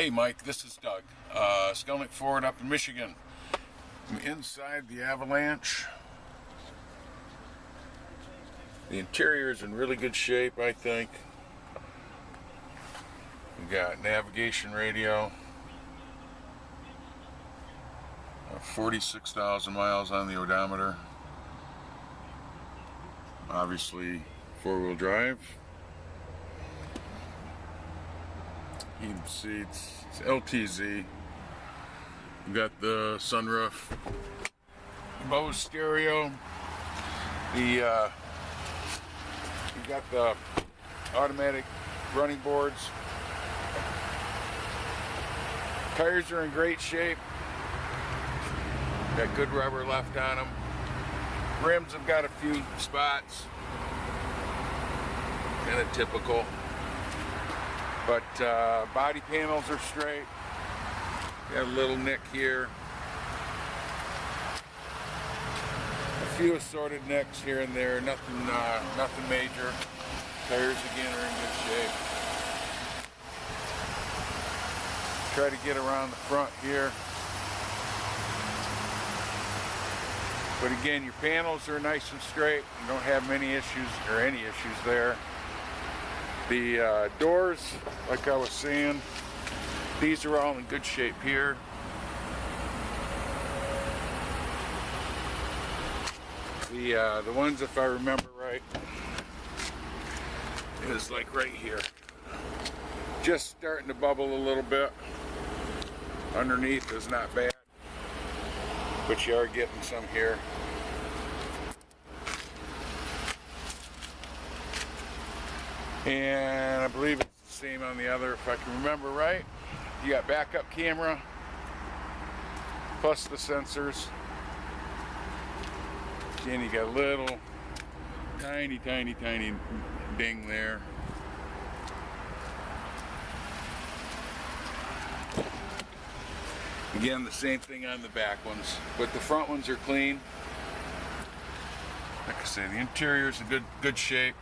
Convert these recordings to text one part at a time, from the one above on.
Hey Mike, this is Doug, Skalnek Ford up in Michigan. I'm inside the Avalanche. The interior is in really good shape, I think. We got navigation radio, 46,000 miles on the odometer. Obviously four-wheel drive. Heated seats, it's LTZ. We got the sunroof, Bose stereo. You got the automatic running boards. Tires are in great shape. Got good rubber left on them. Rims have got a few spots, kind of typical. But body panels are straight. Got a little nick here. A few assorted nicks here and there. Nothing major. Tires again are in good shape. Try to get around the front here. But again, your panels are nice and straight. You don't have many issues or any issues there. The doors, like I was saying, these are all in good shape here. The ones, if I remember right, is like right here. Just starting to bubble a little bit. Underneath is not bad, but you are getting some here. And I believe it's the same on the other, if I can remember right. You got backup camera, plus the sensors. Again, you got a little tiny ding there. Again, the same thing on the back ones, but the front ones are clean. Like I say, the interior's in good shape.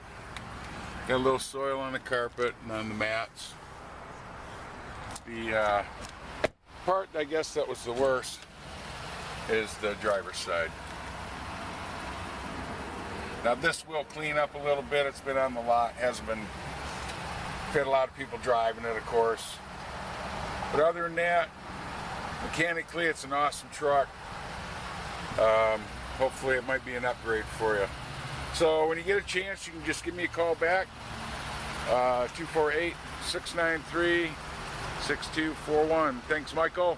Got a little soil on the carpet and on the mats. The part, I guess, that was the worst is the driver's side. Now this will clean up a little bit. It's been on the lot. Hasn't been, had a lot of people driving it, of course. But other than that, mechanically, it's an awesome truck. Hopefully it might be an upgrade for you. So when you get a chance, you can just give me a call back. 248-693-6241. Thanks, Michael.